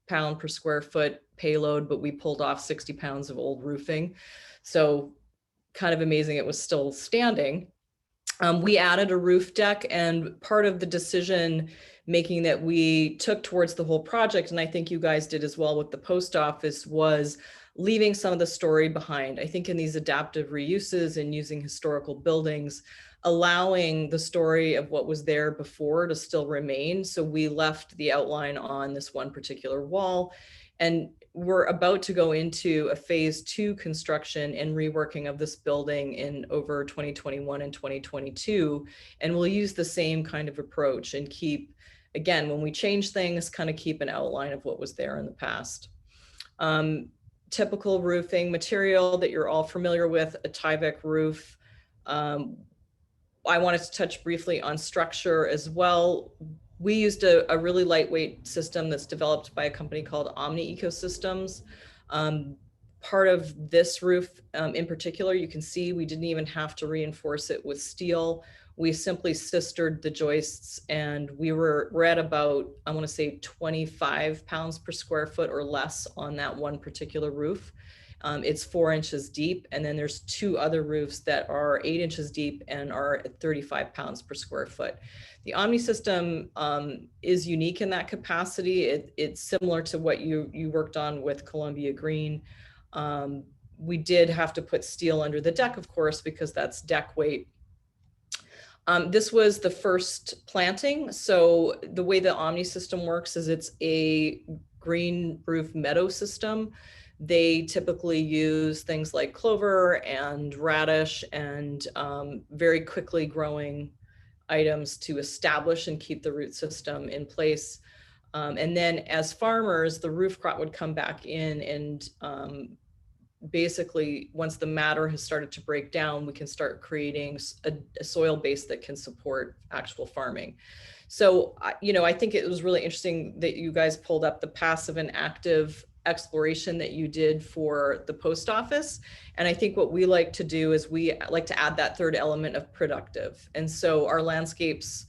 pound per square foot payload, but we pulled off 60 pounds of old roofing. So kind of amazing it was still standing. We added a roof deck, and part of the decision making that we took towards the whole project, and I think you guys did as well with the post office, was leaving some of the story behind. I think in these adaptive reuses and using historical buildings, allowing the story of what was there before to still remain. So we left the outline on this one particular wall, and we're about to go into a phase 2 construction and reworking of this building in over 2021 and 2022. And we'll use the same kind of approach and keep, again, when we change things, kind of keep an outline of what was there in the past. Typical roofing material that you're all familiar with, a Tyvek roof. I wanted to touch briefly on structure as well. We used a really lightweight system that's developed by a company called Omni Ecosystems. Part of this roof in particular, you can see we didn't even have to reinforce it with steel. We simply sistered the joists, and we're at about, I want to say 25 pounds per square foot or less on that one particular roof. It's 4 inches deep, and then there's 2 other roofs that are 8 inches deep and are at 35 pounds per square foot. The Omni system is unique in that capacity. It's similar to what you worked on with Columbia Green. We did have to put steel under the deck, of course, because that's deck weight. This was the first planting. So the way the Omni system works is it's a green roof meadow system. They typically use things like clover and radish and very quickly growing items to establish and keep the root system in place. And then as farmers, the roof crop would come back in, and basically once the matter has started to break down, we can start creating a soil base that can support actual farming. So, I think it was really interesting that you guys pulled up the passive and active exploration that you did for the post office. And I think what we like to do is we like to add that third element of productive. And so our landscapes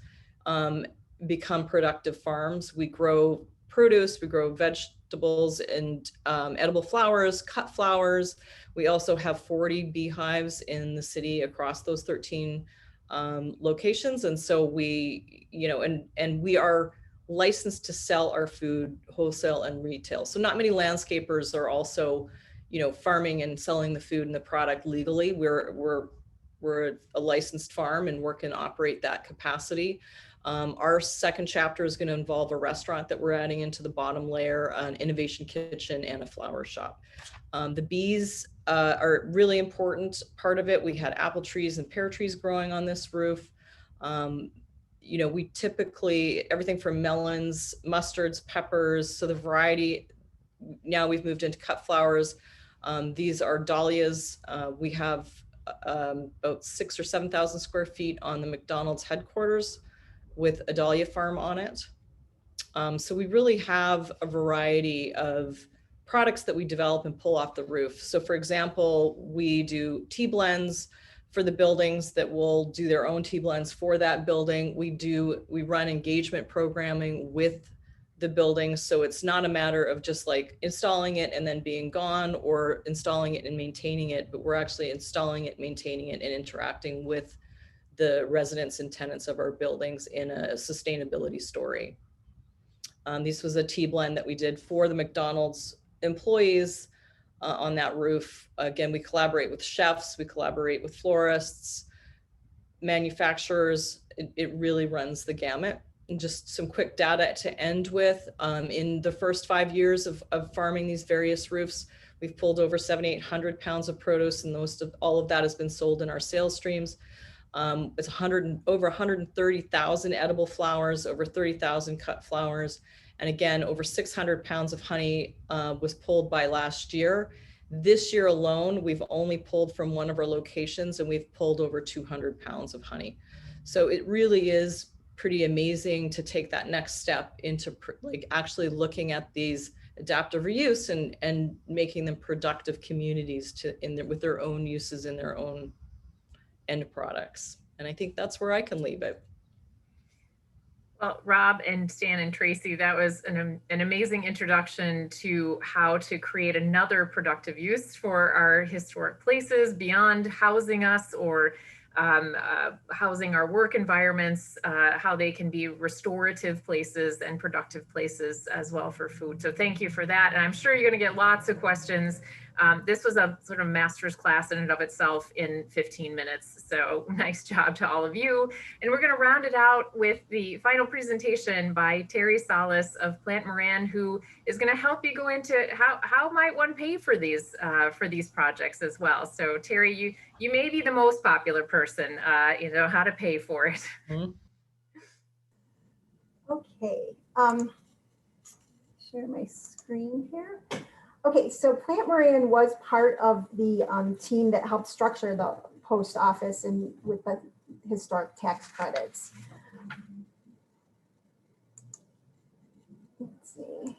become productive farms. We grow produce, we grow vegetables and edible flowers, cut flowers. We also have 40 beehives in the city across those 13 locations. And so we, and we are licensed to sell our food wholesale and retail. So not many landscapers are also, farming and selling the food and the product legally. We're a licensed farm and work and operate that capacity. Our second chapter is going to involve a restaurant that we're adding into the bottom layer, an innovation kitchen, and a flower shop. The bees are a really important part of it. We had apple trees and pear trees growing on this roof. We typically, everything from melons, mustards, peppers, so the variety. Now we've moved into cut flowers. These are dahlias. We have about 6,000 or 7,000 square feet on the McDonald's headquarters with a dahlia farm on it. So we really have a variety of products that we develop and pull off the roof. So for example, we do tea blends for the buildings that will do their own tea blends for that building. We run engagement programming with the buildings. So it's not a matter of just like installing it and then being gone, or installing it and maintaining it, but we're actually installing it, maintaining it, and interacting with the residents and tenants of our buildings in a sustainability story. This was a tea blend that we did for the McDonald's employees on that roof. Again, we collaborate with chefs, we collaborate with florists, manufacturers. It really runs the gamut. And just some quick data to end with. In the first 5 years of farming these various roofs, we've pulled over 700-800 pounds of produce, and all of that has been sold in our sales streams. It's over 130,000 edible flowers, over 30,000 cut flowers. And again, over 600 pounds of honey was pulled by last year. This year alone, we've only pulled from one of our locations, and we've pulled over 200 pounds of honey. So it really is pretty amazing to take that next step into like actually looking at these adaptive reuse and making them productive communities with their own uses in their own end products. And I think that's where I can leave it.
Well, Rob and Stan and Tracy, that was an amazing introduction to how to create another productive use for our historic places beyond housing us or housing our work environments, how they can be restorative places and productive places as well for food. So thank you for that. And I'm sure you're going to get lots of questions. This was a sort of master's class in and of itself in 15 minutes. So nice job to all of you. And we're going to round it out with the final presentation by Terry Salas of Plant Moran, who is going to help you go into how might one pay for these projects as well. So Terry, you may be the most popular person, how to pay for it.
Mm-hmm.
Okay, share my screen here. Okay, so Plant Moran was part of the team that helped structure the post office and with the historic tax credits. Let's see.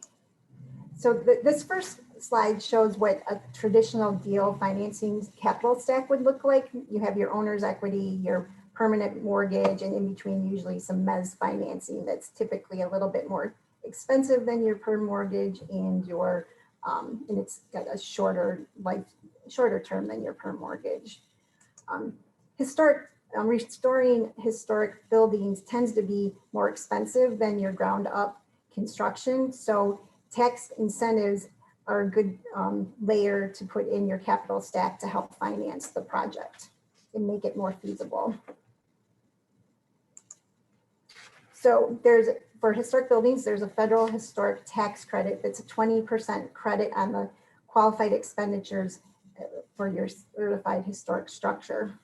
So this first slide shows what a traditional deal financing capital stack would look like. You have your owner's equity, your permanent mortgage, and in between usually some mezz financing that's typically a little bit more expensive than your perm mortgage and your and it's got a shorter term than your perm mortgage. Restoring historic buildings tends to be more expensive than your ground up construction. So tax incentives are a good layer to put in your capital stack to help finance the project and make it more feasible. So for historic buildings, there's a federal historic tax credit that's a 20% credit on the qualified expenditures for your certified historic structure.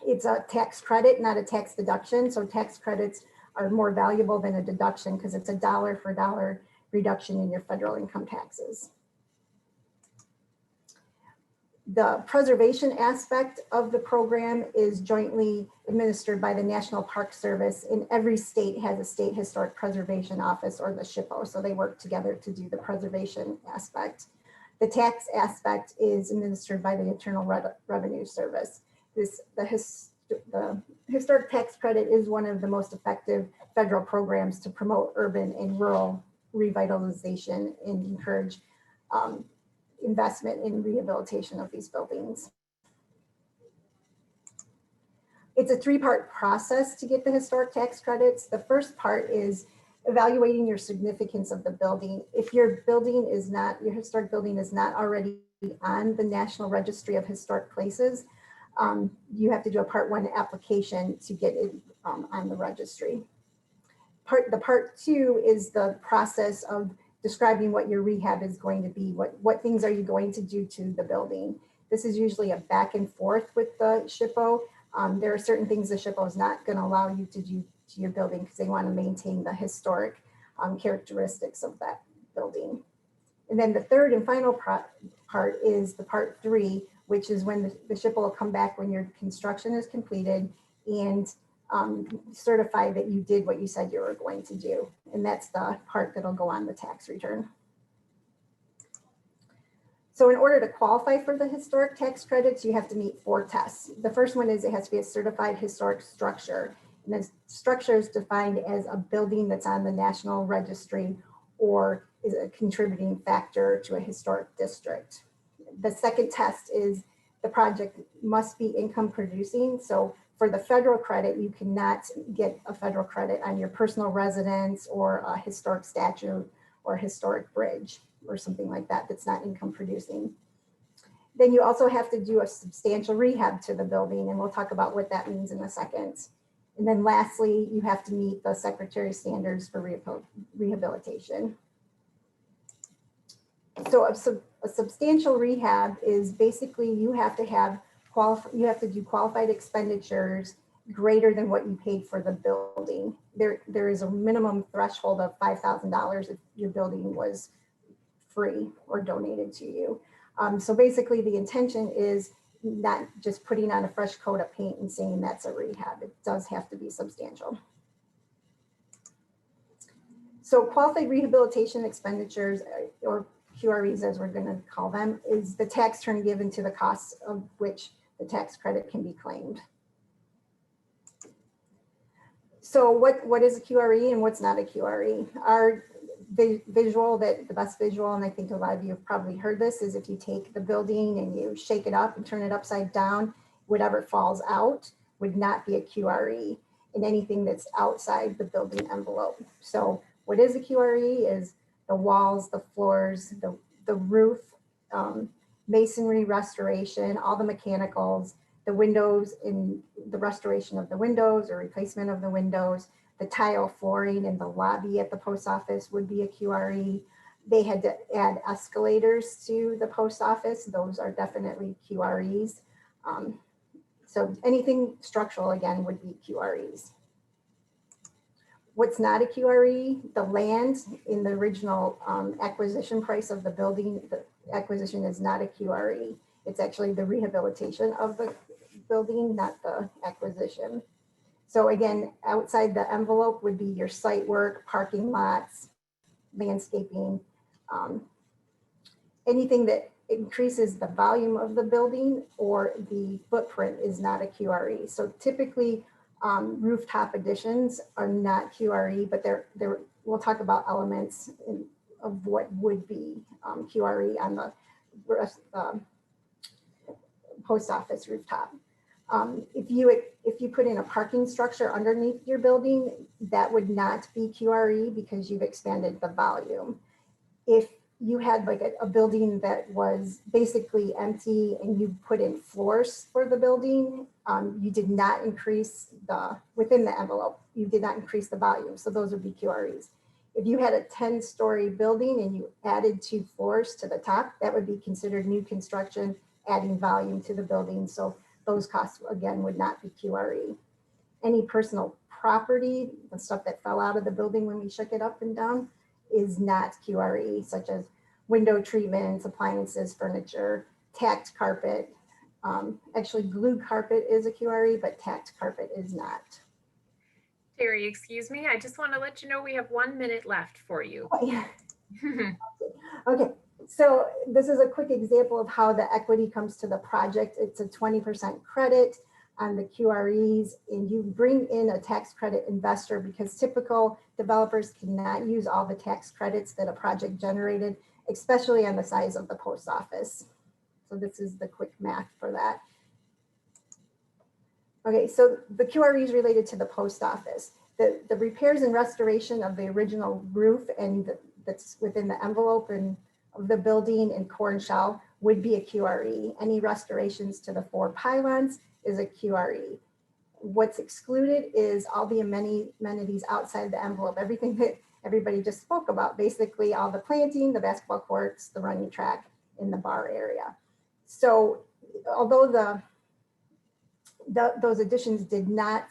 It's a tax credit, not a tax deduction. So tax credits are more valuable than a deduction because it's a dollar for dollar reduction in your federal income taxes. The preservation aspect of the program is jointly administered by the National Park Service, and every state has a state historic preservation office or the SHPO, so they work together to do the preservation aspect. The tax aspect is administered by the Internal Revenue Service. The historic tax credit is one of the most effective federal programs to promote urban and rural revitalization and encourage investment in rehabilitation of these buildings. It's a three-part process to get the historic tax credits. The first part is evaluating your significance of the building. If your historic building is not already on the National Registry of Historic Places, you have to do a Part 1 application to get it on the registry. Part 2 is the process of describing what your rehab is going to be. What things are you going to do to the building? This is usually a back and forth with the SHPO. There are certain things the SHPO is not going to allow you to do to your building because they want to maintain the historic characteristics of that building. And then the third and final part is the Part 3, which is when the SHPO will come back when your construction is completed and certify that you did what you said you were going to do. And that's the part that'll go on the tax return. So in order to qualify for the historic tax credits, you have to meet 4 tests. The first one is it has to be a certified historic structure. And the structure is defined as a building that's on the National Registry or is a contributing factor to a historic district. The second test is the project must be income producing. So for the federal credit, you cannot get a federal credit on your personal residence or a historic statue or historic bridge or something like that that's not income producing. Then you also have to do a substantial rehab to the building, and we'll talk about what that means in a second. And then lastly, you have to meet the Secretary standards for rehabilitation. So a substantial rehab is basically you have to do qualified expenditures greater than what you paid for the building. There is a minimum threshold of $5,000 if your building was free or donated to you. So basically the intention is not just putting on a fresh coat of paint and saying that's a rehab. It does have to be substantial. So qualified rehabilitation expenditures, or QREs as we're going to call them, is the tax turn given to the costs of which the tax credit can be claimed. So what is a QRE and what's not a QRE? Our visual, that the best visual, and I think a lot of you have probably heard this, is if you take the building and you shake it up and turn it upside down, whatever falls out would not be a QRE, and anything that's outside the building envelope. So what is a QRE is the walls, the floors, the roof, masonry restoration, all the mechanicals, the windows, in the restoration of the windows or replacement of the windows, the tile flooring in the lobby at the post office would be a QRE. They had to add escalators to the post office. Those are definitely QREs. So anything structural, again, would be QREs. What's not a QRE? The land in the original acquisition price of the building, the acquisition is not a QRE. It's actually the rehabilitation of the building, not the acquisition. So again, outside the envelope would be your site work, parking lots, landscaping, anything that increases the volume of the building or the footprint is not a QRE. So typically rooftop additions are not QRE, but we'll talk about elements of what would be QRE on the post office rooftop. If you put in a parking structure underneath your building, that would not be QRE because you've expanded the volume. If you had like a building that was basically empty and you put in floors for the building, you did not increase within the envelope, you did not increase the volume. So those would be QREs. If you had a 10-story building and you added 2 floors to the top, that would be considered new construction, adding volume to the building. So those costs, again, would not be QRE. Any personal property, the stuff that fell out of the building when we shook it up and down, is not QRE, such as window treatments, appliances, furniture, tacked carpet. Actually, glued carpet is a QRE, but tacked carpet is not.
Terry, excuse me. I just want to let you know we have 1 minute left for you.
Oh, yeah. Okay, so this is a quick example of how the equity comes to the project. It's a 20% credit on the QREs, and you bring in a tax credit investor because typical developers cannot use all the tax credits that a project generated, especially on the size of the post office. So this is the quick math for that. Okay, so the QREs related to the post office. The repairs and restoration of the original roof and that's within the envelope and of the building and core and shell would be a QRE. Any restorations to the 4 pylons is a QRE. What's excluded is all the amenities outside the envelope, everything that everybody just spoke about, basically all the planting, the basketball courts, the running track in the bar area. So although those additions did not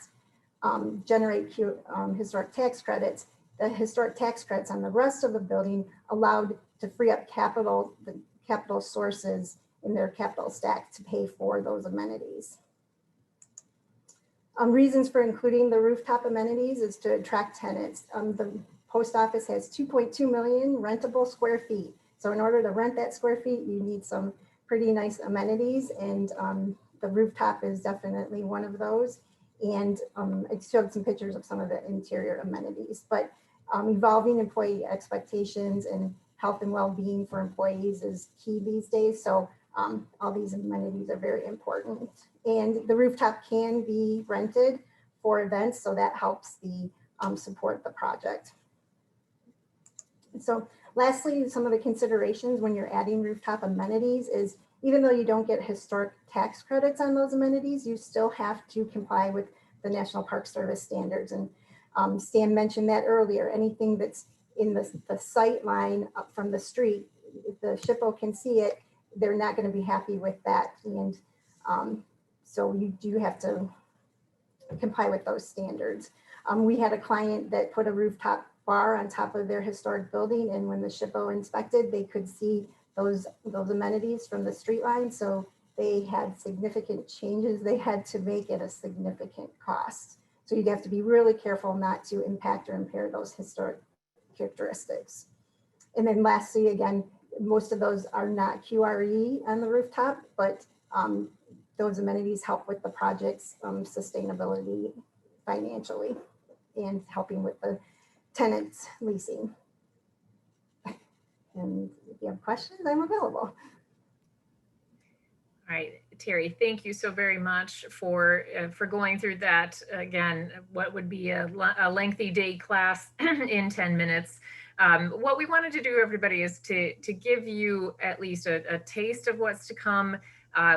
generate historic tax credits, the historic tax credits on the rest of the building allowed to free up the capital sources in their capital stack to pay for those amenities. Reasons for including the rooftop amenities is to attract tenants. The post office has 2.2 million rentable square feet. So in order to rent that square feet, you need some pretty nice amenities, and the rooftop is definitely one of those. And I showed some pictures of some of the interior amenities, but evolving employee expectations and health and well-being for employees is key these days. So all these amenities are very important. And the rooftop can be rented for events, so that helps support the project. So lastly, some of the considerations when you're adding rooftop amenities is, even though you don't get historic tax credits on those amenities, you still have to comply with the National Park Service standards. And Stan mentioned that earlier. Anything that's in the sight line up from the street, if the SHPO can see it, they're not going to be happy with that. And so you do have to comply with those standards. We had a client that put a rooftop bar on top of their historic building, and when the SHPO inspected, they could see those amenities from the street line. So they had significant changes they had to make at a significant cost. So you'd have to be really careful not to impact or impair those historic characteristics. And then lastly, again, most of those are not QRE on the rooftop, but those amenities help with the project's sustainability financially and helping with the tenants leasing. And if you have questions, I'm available.
All right, Terry, thank you so very much for going through that. Again, what would be a lengthy day class in 10 minutes. What we wanted to do, everybody, is to give you at least a taste of what's to come.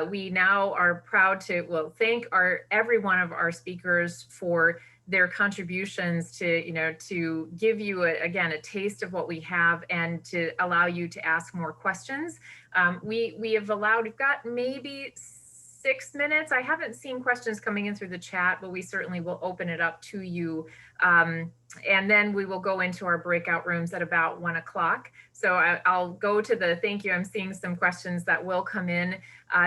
We now are proud to, thank every one of our speakers for their contributions to give you, again, a taste of what we have and to allow you to ask more questions. We've got maybe 6 minutes. I haven't seen questions coming in through the chat, but we certainly will open it up to you. And then we will go into our breakout rooms at about 1 o'clock. So I'll go to the thank you. I'm seeing some questions that will come in.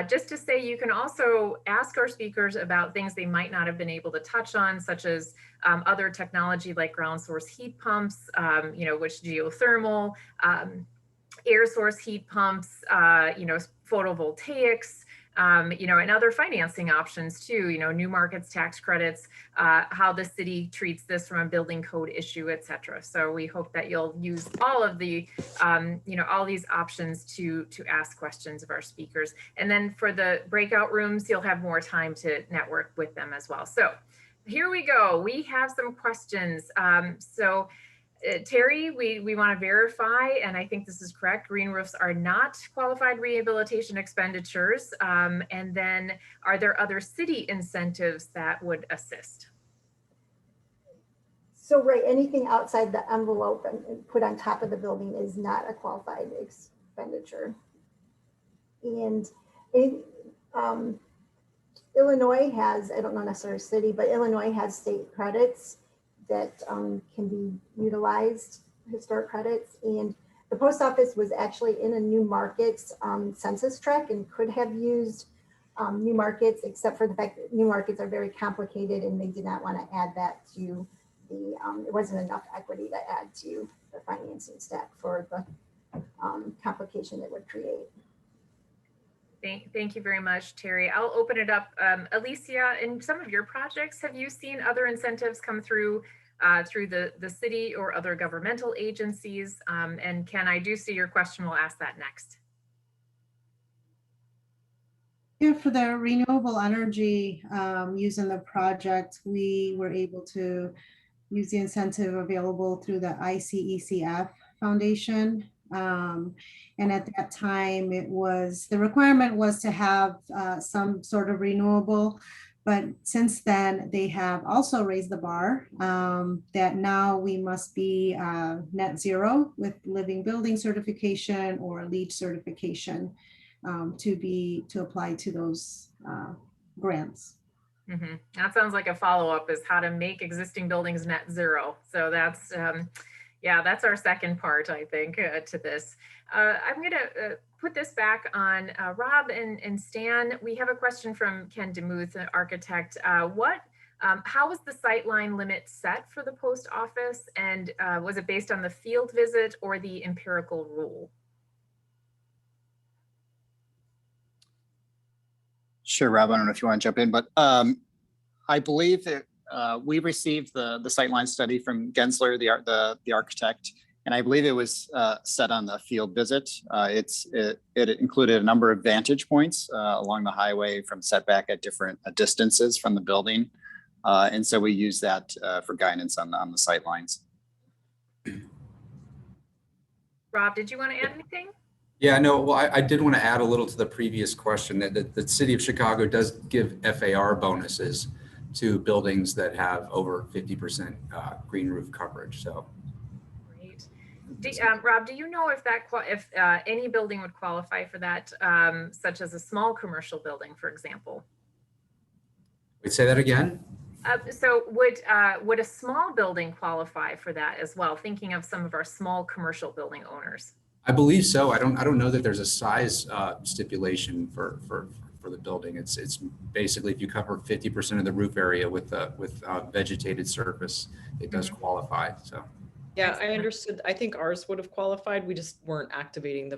Just to say, you can also ask our speakers about things they might not have been able to touch on, such as other technology like ground source heat pumps, which geothermal, air source heat pumps, photovoltaics, and other financing options too, new markets, tax credits, how the city treats this from a building code issue, et cetera. So we hope that you'll use all of the, all these options to ask questions of our speakers. And then for the breakout rooms, you'll have more time to network with them as well. So here we go. We have some questions. Terry, we want to verify, and I think this is correct, green roofs are not qualified rehabilitation expenditures. And then are there other city incentives that would assist?
So right, anything outside the envelope and put on top of the building is not a qualified expenditure. And Illinois has, I don't know necessarily city, but Illinois has state credits that can be utilized, historic credits. And the post office was actually in a new markets census tract and could have used new markets, except for the fact that new markets are very complicated and they did not want to add that to the, it wasn't enough equity to add to the financing stack for the complication it would create.
Thank you very much, Terry. I'll open it up. Alicia, in some of your projects, have you seen other incentives come through the city or other governmental agencies? And Ken, I do see your question. We'll ask that next.
Yeah, for the renewable energy using the project, we were able to use the incentive available through the ICECF Foundation. And at that time, the requirement was to have some sort of renewable, but since then they have also raised the bar that now we must be net zero with living building certification or LEED certification to apply to those grants.
Mm-hmm. That sounds like a follow-up is how to make existing buildings net zero. So that's yeah, that's our second part, I think, to this. I'm going to put this back on Rob and Stan. We have a question from Ken DeMuth, an architect. How was the sightline limit set for the post office? And was it based on the field visit or the empirical rule?
Sure, Rob, I don't know if you want to jump in, but I believe that we received the Sightline Study from Gensler, the architect, and I believe it was set on the field visit. It included a number of vantage points along the highway from setback at different distances from the building. And so we use that for guidance on the sight lines.
Rob, did you want to add anything?
Yeah, no, well, I did want to add a little to the previous question that the city of Chicago does give FAR bonuses to buildings that have over 50% green roof coverage. So,
great. Rob, do you know if any building would qualify for that, such as a small commercial building, for example?
Wait, say that again.
So would a small building qualify for that as well? Thinking of some of our small commercial building owners.
I believe so. I don't know that there's a size stipulation for the building. It's basically if you cover 50% of the roof area with vegetated surface, it does qualify. So.
Yeah, I understood. I think ours would have qualified. We just weren't activating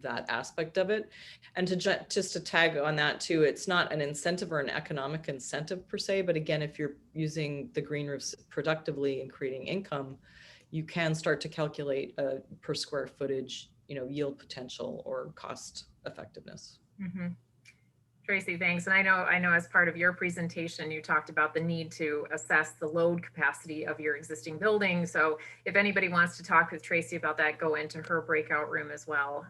that aspect of it. And just to tag on that too, it's not an incentive or an economic incentive per se, but again, if you're using the green roofs productively and creating income, you can start to calculate a per square footage, yield potential or cost effectiveness.
Mm-hmm. Tracy, thanks. And I know as part of your presentation, you talked about the need to assess the load capacity of your existing building. So if anybody wants to talk with Tracy about that, go into her breakout room as well.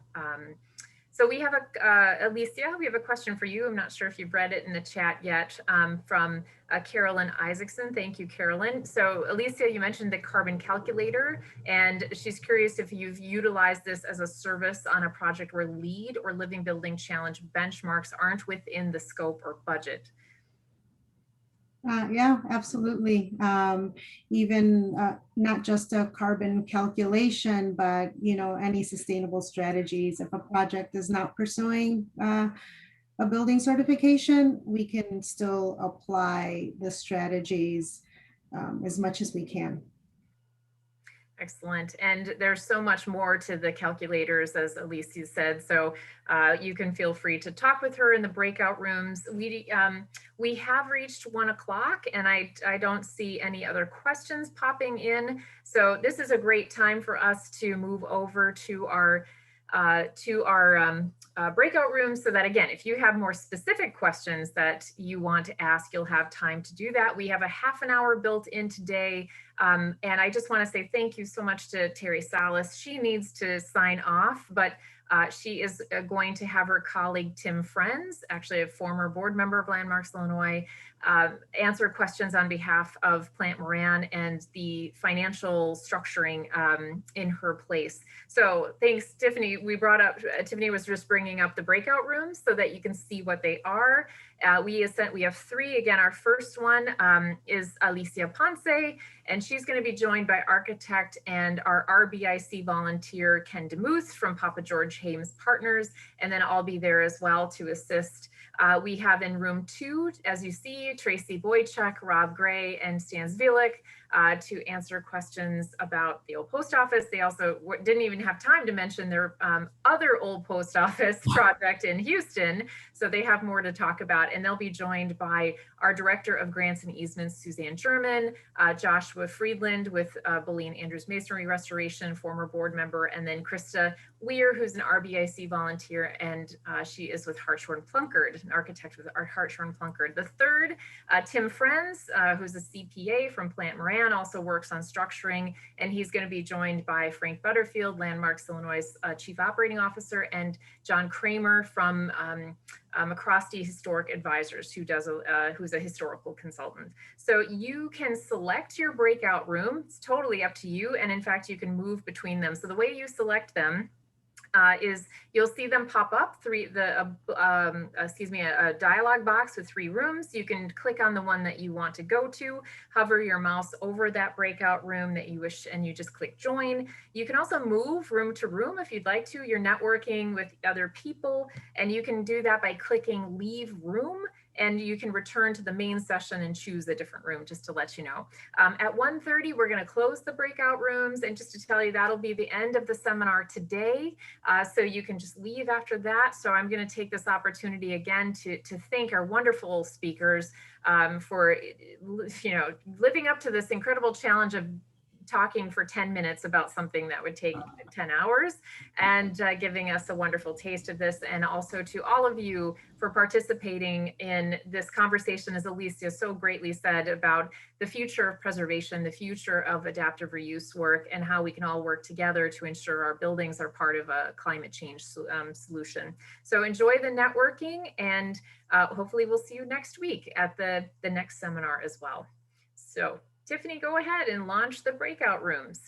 So we have Alicia, we have a question for you. I'm not sure if you've read it in the chat yet, from Carolyn Isaacson. Thank you, Carolyn. So Alicia, you mentioned the carbon calculator, and she's curious if you've utilized this as a service on a project where LEED or Living Building Challenge benchmarks aren't within the scope or budget.
Yeah, absolutely. Even not just a carbon calculation, but any sustainable strategies. If a project is not pursuing a building certification, we can still apply the strategies as much as we can.
Excellent. And there's so much more to the calculators, as Alicia said. So you can feel free to talk with her in the breakout rooms. We have reached 1 o'clock and I don't see any other questions popping in. So this is a great time for us to move over to our breakout rooms, so that again, if you have more specific questions that you want to ask, you'll have time to do that. We have a half an hour built in today. And I just want to say thank you so much to Terry Salas. She needs to sign off, but she is going to have her colleague Tim Friends, actually a former board member of Landmarks Illinois, answer questions on behalf of Plant Moran and the financial structuring in her place. So thanks, Tiffany. We brought up, Tiffany was just bringing up the breakout rooms so that you can see what they are. We have 3. Again, our first one is Alicia Ponce, and she's going to be joined by architect and our RBIC volunteer, Ken DeMuth from Papa George Hames Partners, and then I'll be there as well to assist. We have in room 2, as you see, Tracy Boychuk, Rob Gray, and Stan Zvilik to answer questions about the old post office. They also didn't even have time to mention their other old post office project in Houston, so they have more to talk about. And they'll be joined by our Director of Grants and Easements, Suzanne German, Joshua Friedland with Boleen Andrews Masonry Restoration, former board member, and then Krista Weir, who's an RBIC volunteer, and she is with Hartshorn Plunkard, an architect with Hartshorn Plunkard. The third, Tim Friends, who's a CPA from Plant Moran, also works on structuring, and he's going to be joined by Frank Butterfield, Landmarks Illinois Chief Operating Officer, and John Kramer from McCrosty Historic Advisors, who's a historical consultant. So you can select your breakout room. It's totally up to you, and in fact, you can move between them. So the way you select them is you'll see them pop up, a dialog box with 3 rooms. You can click on the one that you want to go to, hover your mouse over that breakout room that you wish, and you just click join. You can also move room to room if you'd like to. You're networking with other people, and you can do that by clicking leave room, and you can return to the main session and choose a different room, just to let you know. At 1:30, we're going to close the breakout rooms, and just to tell you, that'll be the end of the seminar today. So you can just leave after that. So I'm going to take this opportunity again to thank our wonderful speakers for living up to this incredible challenge of talking for 10 minutes about something that would take 10 hours and giving us a wonderful taste of this. And also to all of you for participating in this conversation, as Alicia so greatly said, about the future of preservation, the future of adaptive reuse work, and how we can all work together to ensure our buildings are part of a climate change solution. So enjoy the networking, and hopefully we'll see you next week at the next seminar as well. So Tiffany, go ahead and launch the breakout rooms.